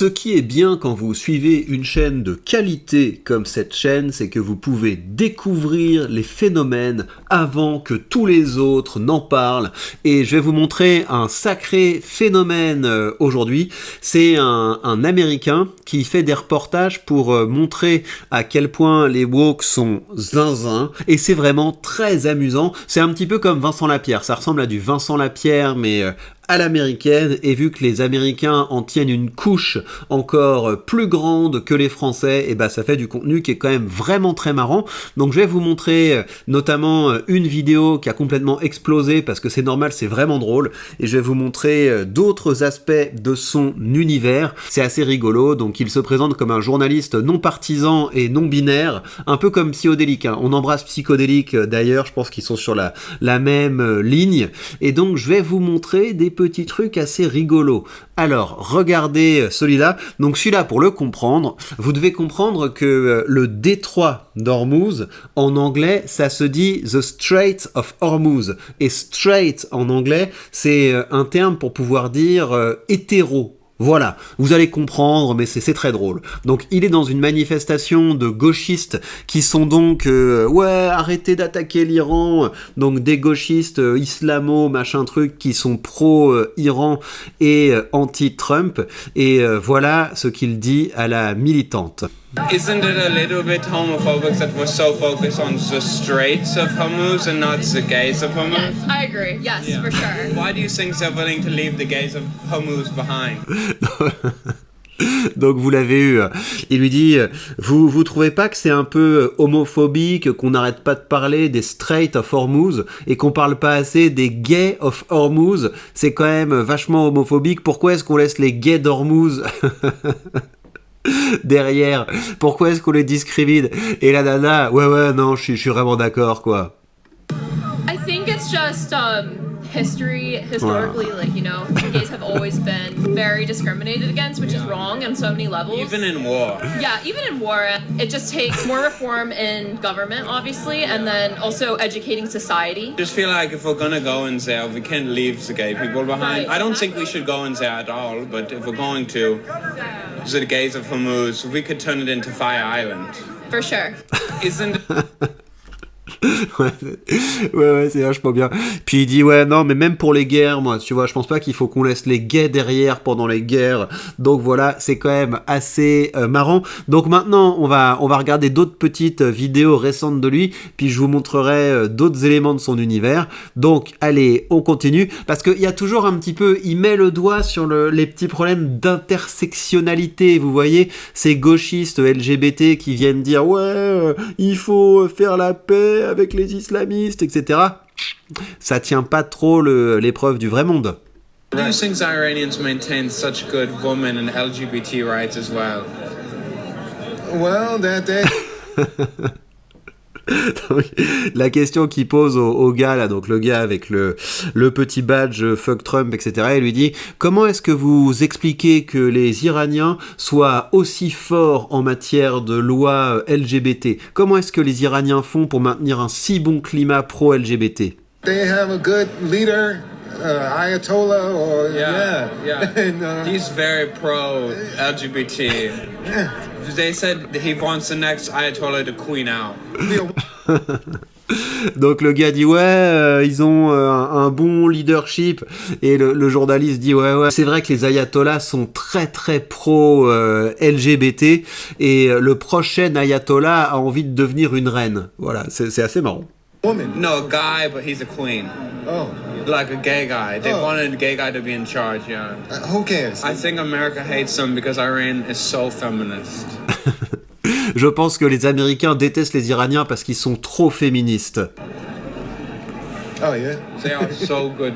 Ce qui est bien quand vous suivez une chaîne de qualité comme cette chaîne, c'est que vous pouvez découvrir les phénomènes avant que tous les autres n'en parlent. Et je vais vous montrer un sacré phénomène aujourd'hui. C'est un Américain qui fait des reportages pour montrer à quel point les woke sont zinzin. Et c'est vraiment très amusant. C'est un petit peu comme Vincent Lapierre. Ça ressemble à du Vincent Lapierre, mais à l'américaine, et vu que les Américains en tiennent une couche encore plus grande que les Français, et ben ça fait du contenu qui est quand même vraiment très marrant. Donc je vais vous montrer notamment une vidéo qui a complètement explosé, parce que c'est normal, c'est vraiment drôle, et je vais vous montrer d'autres aspects de son univers. C'est assez rigolo, donc il se présente comme un journaliste non partisan et non binaire, un peu comme Psychodélique, hein. On embrasse Psychodélique d'ailleurs, je pense qu'ils sont sur la même ligne, et donc je vais vous montrer des petits trucs assez rigolos. Alors, regardez celui-là. Donc celui-là, pour le comprendre, vous devez comprendre que le détroit d'Ormuz, en anglais, ça se dit The Strait of Hormuz. Et strait, en anglais, c'est un terme pour pouvoir dire hétéro. Voilà, vous allez comprendre, mais c'est très drôle. Donc il est dans une manifestation de gauchistes qui sont donc ouais, arrêtez d'attaquer l'Iran, donc des gauchistes islamo machin truc qui sont pro Iran et anti-Trump, et voilà ce qu'il dit à la militante. Isn't it a little bit homophobic that we're so focused on the Straits of Hormuz and not the gays of Hormuz? Yes, I agree. Yes, yeah. For sure. Why do you think they're willing to leave the gays of Hormuz behind? Donc vous l'avez eu, il lui dit, vous trouvez pas que c'est un peu homophobique qu'on n'arrête pas de parler des Straits of Hormuz et qu'on parle pas assez des gays of Hormuz? C'est quand même vachement homophobique. Pourquoi est-ce qu'on laisse les gays d'Hormuz derrière? Pourquoi est-ce qu'on les discrimine? Et la nana, ouais, non, je suis vraiment d'accord, quoi. I think it's just historically, like, you know, gays have always been very discriminated against, which is wrong on so many levels. Even in war. Yeah, even in war. It just takes more reform in government, obviously, and then also educating society. Just feel like if we're gonna go in there, we can't leave the gay people behind. Right. I don't think we should go in there at all, but if we're going to, the gays of Hormuz, we could turn it into Fire Island. For sure. Isn't ouais, c'est vachement bien. Puis il dit, ouais, non, mais même pour les guerres, moi, tu vois, je pense pas qu'il faut qu'on laisse les gays derrière pendant les guerres. Donc voilà, c'est quand même assez marrant. Donc maintenant, on va regarder d'autres petites vidéos récentes de lui, puis je vous montrerai d'autres éléments de son univers. Donc, allez, on continue, parce qu'il y a toujours un petit peu, il met le doigt sur les petits problèmes d'intersectionnalité, vous voyez, ces gauchistes LGBT qui viennent dire, ouais, il faut faire la paix avec les islamistes, etc. Ça tient pas trop l'épreuve du vrai monde. Do you think the Iranians maintain such good women and LGBT rights as well? Well, that Donc, la question qu'il pose au gars là, donc le gars avec le petit badge fuck Trump, etc., il lui dit, comment est-ce que vous expliquez que les Iraniens soient aussi forts en matière de loi LGBT? Comment est-ce que les Iraniens font pour maintenir un si bon climat pro-LGBT? they have a good leader, Ayatollah, or Yeah. And, He's very pro-LGBT. They said he wants the next Ayatollah to queen out. Donc le gars dit ouais, ils ont un bon leadership, et le journaliste dit ouais, c'est vrai que les ayatollahs sont très très pro LGBT, et le prochain ayatollah a envie de devenir une reine. Voilà, c'est assez marrant. woman. No, a guy, but he's a queen. Oh, Like a gay guy. They Oh. wanted a gay guy to be in charge, yeah. who cares? I think America hates them because Iran is so feminist. Je pense que les Américains détestent les Iraniens parce qu'ils sont trop féministes. Oh yeah. They are so good.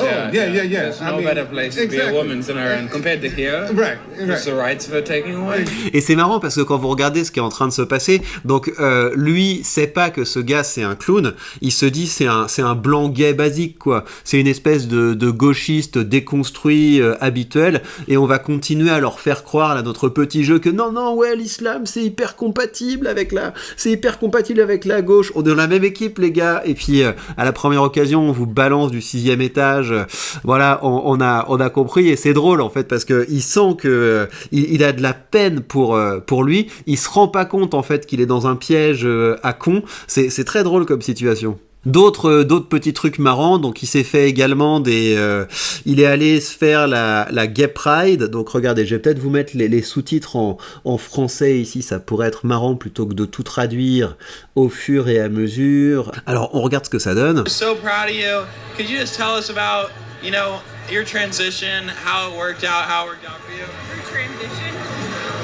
yeah. There's no I mean, better place to be a exactly. woman than Iran compared to here. Right. It's the rights they're taking away. Et c'est marrant parce que quand vous regardez ce qui est en train de se passer, donc lui sait pas que ce gars c'est un clown, il se dit c'est un blanc gay basique, quoi. C'est une espèce de gauchiste déconstruit habituel, et on va continuer à leur faire croire à notre petit jeu que non ouais, l'islam c'est hyper compatible avec la gauche, on est dans la même équipe les gars, et puis à la première occasion on vous balance du 6e étage, voilà, on a compris, et c'est drôle en fait parce que il sent que il a de la peine pour lui, il se rend pas compte en fait qu'il est dans un piège à con, c'est très drôle comme situation. D'autres petits trucs marrants, donc il s'est fait également il est allé se faire la Gay Pride, donc regardez, je vais peut-être vous mettre les sous-titres en français ici, ça pourrait être marrant plutôt que de tout traduire au fur et à mesure. Alors on regarde ce que ça donne. So proud of you. Could you just tell us about, you know, your transition, how it worked out for you?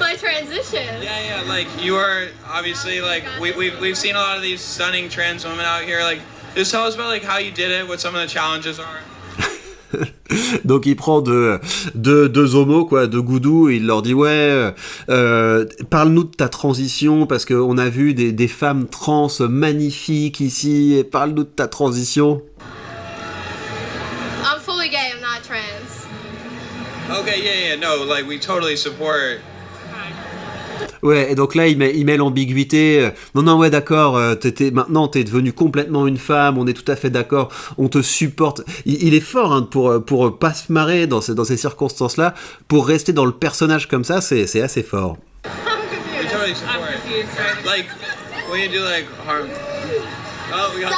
My transition. Yeah, like you are obviously like we've seen a lot of these stunning trans women out here. Like, just tell us about like how you did it, what some of the challenges are. Donc il prend deux homos, quoi, deux goudous, et il leur dit ouais, parle-nous de ta transition parce qu'on a vu des femmes trans magnifiques ici, et parle-nous de ta transition. I'm fully gay, I'm not trans. Okay, yeah, no, like we totally support. Ouais, et donc là, il met l'ambiguïté. Non, ouais, d'accord, maintenant, t'es devenue complètement une femme, on est tout à fait d'accord, on te supporte. Il est fort, hein, pour pas se marrer dans ces circonstances-là, pour rester dans le personnage comme ça, c'est assez fort. We totally support. Like, when you do like harm. Oh, we got.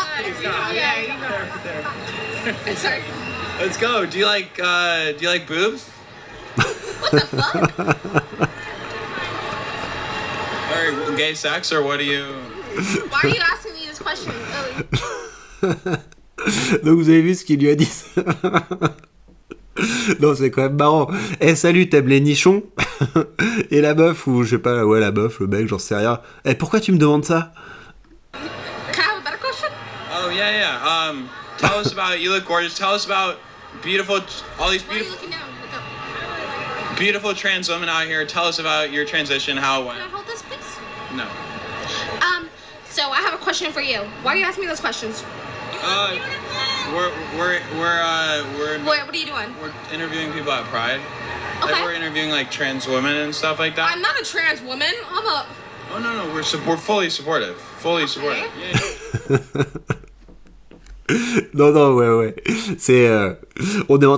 Sorry. Let's go. Do you like boobs? What the fuck? Or gay sex, or what do you? Why are you asking me this question, really? Donc vous avez vu ce qu'il lui a dit. Non, c'est quand même marrant. Eh, salut, t'aimes les nichons? Et la meuf, ou je sais pas, ouais, la meuf, le mec, j'en sais rien. Eh, pourquoi tu me demandes ça? Can I have a better question? Oh yeah. Tell us about it. You look gorgeous. Tell us about all these Why are you looking down? Look up. beautiful trans women out here. Tell us about your transition, how it went. Can I hold this, please? No. So I have a question for you. Why are you asking me those questions? We're What are you doing? we're interviewing people at Pride. Okay. Like we're interviewing like trans women and stuff like that. I'm not a trans woman. I'm a... Oh no, we're fully supportive. Fully supportive. Yeah. Non, ouais. C'est, on est en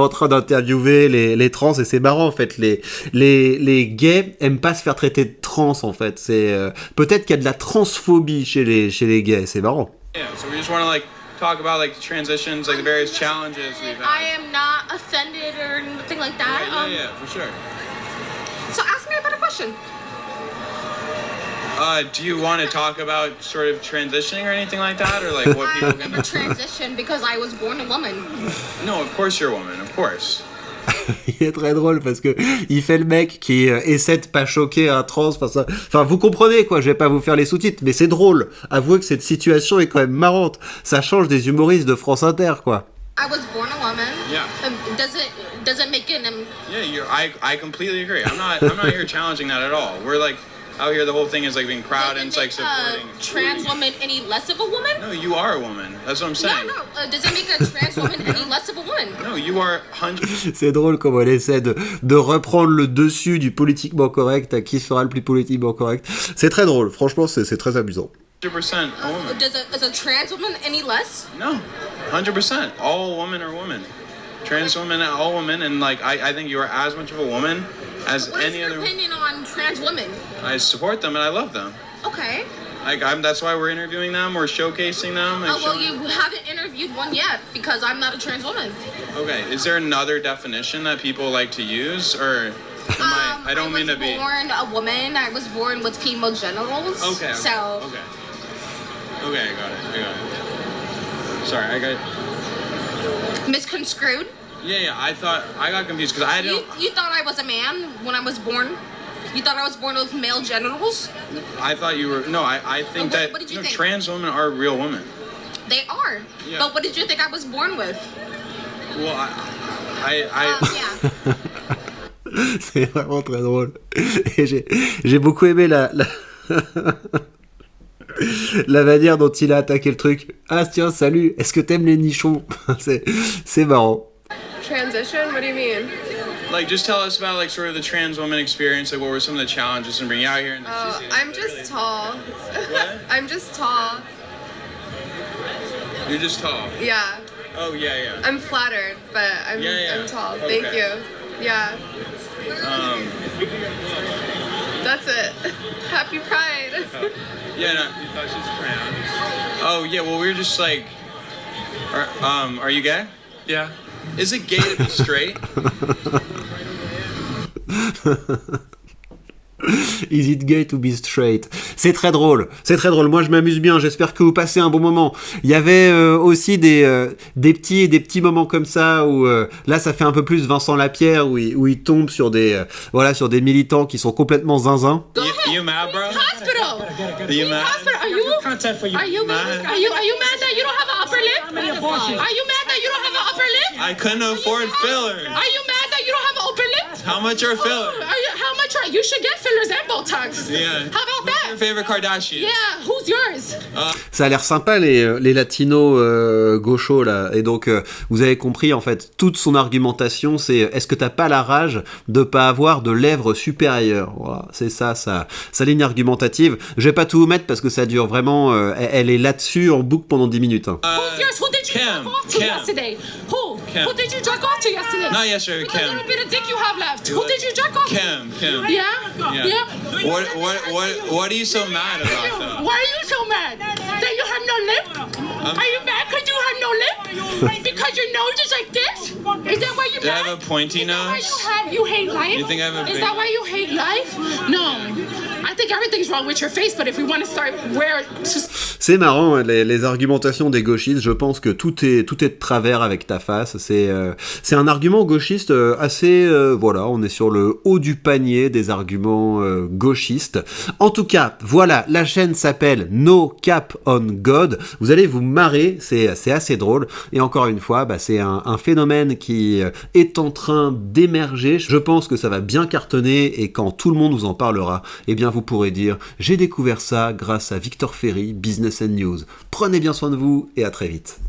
train d'interviewer les trans, et c'est marrant en fait. Les gays aiment pas se faire traiter de trans en fait. C'est peut-être qu'il y a de la transphobie chez les gays. C'est marrant. Yeah. So we just want to like talk about like the transitions, like the various challenges we've had. I am not offended or nothing like that. Yeah, for sure. So ask me a better question. Do you want to talk about sort of transitioning or anything like that, or like what people I'm can in a transition because I was born a woman. No, of course you're a woman, of course. Il est très drôle parce que il fait le mec qui essaie de pas choquer un trans. Enfin, vous comprenez quoi. Je vais pas vous faire les sous-titres, mais c'est drôle. Avouez que cette situation est quand même marrante. Ça change des humoristes de France Inter, quoi. I was born a woman. Yeah. Does it make it? Yeah, I completely agree. I'm not here challenging that at all. We're like out here. The whole thing is like being proud and it's like supporting. Trans woman any less of a woman? No, you are a woman. That's what I'm saying. No. Does it make a trans woman any less of a woman? No, you are 100. C'est drôle comment elle essaie de reprendre le dessus du politiquement correct à qui sera le plus politiquement correct. C'est très drôle. Franchement, c'est très amusant. 100% a woman. Is a trans woman any less? No, 100%. All women are women. Trans women, all women, and like I think you are as much of a woman as What is any your other. opinion on trans women? I support them and I love them. Okay. That's why we're interviewing them. We're showcasing them. And Oh, well, showing- you haven't interviewed one yet because I'm not a trans woman. Okay, is there another definition that people like to use, or I don't mean to be. I was born a woman. I was born with female genitals. Okay. So. Okay, I got it. Sorry, I got. Misconstrued. Yeah. I got confused because I don't. You thought I was a man when I was born? You thought I was born with male genitals? I thought you were. No, I think What did you think? trans women are real women. They are. Yeah. But what did you think I was born with? Well, Yeah. C'est vraiment très drôle. Et j'ai beaucoup aimé la manière dont il a attaqué le truc. Ah tiens, salut, est-ce que t'aimes les nichons? C'est marrant. Transition? What do you mean? like, just tell us about like sort of the trans woman experience. Like, what were some of the challenges in bringing you out here? And I'm just tall. What? I'm just tall. You're just tall. Yeah. Oh yeah, yeah. I'm flattered, but I'm tall. Thank Okay. you. Yeah. That's it. Happy Pride. Yeah, no. You thought she was trans. Oh yeah, well we were just like, are you gay? Yeah. Is it gay to be straight? Is it gay to be straight? C'est très drôle, c'est très drôle. Moi je m'amuse bien, j'espère que vous passez un bon moment. Il y avait aussi des petits moments comme ça où là ça fait un peu plus Vincent Lapierre où il tombe sur des sur des militants qui sont complètement zinzin. You mad, bro? Hospital. Are you mad? Hospital. Are you mad that you don't have an upper lip? Are you mad that you don't have an upper lip? I couldn't afford fillers. Are you mad that you don't have an upper lip? How much are fillers? How much are you should get fillers and Botox? Yeah. How about Who's your that? favorite Kardashian? Yeah, who's yours? Ça a l'air sympa les latinos gauchos là, et donc vous avez compris en fait toute son argumentation, c'est est-ce que t'as pas la rage de pas avoir de lèvres supérieures? Voilà, c'est ça sa ligne argumentative. Je vais pas tout vous mettre parce que ça dure vraiment, elle est là-dessus en boucle pendant 10 minutes. Hein. Who's yours? Who did you Kim, jerk off to Kim. yesterday? Who? Kim. Who did you jerk off to yesterday? Not yesterday, With a Kim. little bit of dick you have left. Who did you jerk off to? Kim. Yeah? Yeah. What are you so mad about though? Why are you so mad? That you have no lip? Are you mad because you have no lip? Because your nose is like this? Is that why you're Do I mad? have a pointy Is that why nose? you hate life? You think I have a Is big- that why you hate life? No. I think everything's wrong with your face, but if we want to start where to C'est marrant hein, les argumentations des gauchistes. Je pense que tout est de travers avec ta face. C'est un argument gauchiste assez voilà, on est sur le haut du panier des arguments gauchistes. En tout cas, voilà, la chaîne s'appelle No Cap on God. Vous allez vous marrer, c'est assez drôle. Et encore une fois, c'est un phénomène qui est en train d'émerger. Je pense que ça va bien cartonner et quand tout le monde vous en parlera, eh bien vous pourrez dire j'ai découvert ça grâce à Victor Ferry, Business and News. Prenez bien soin de vous et à très vite.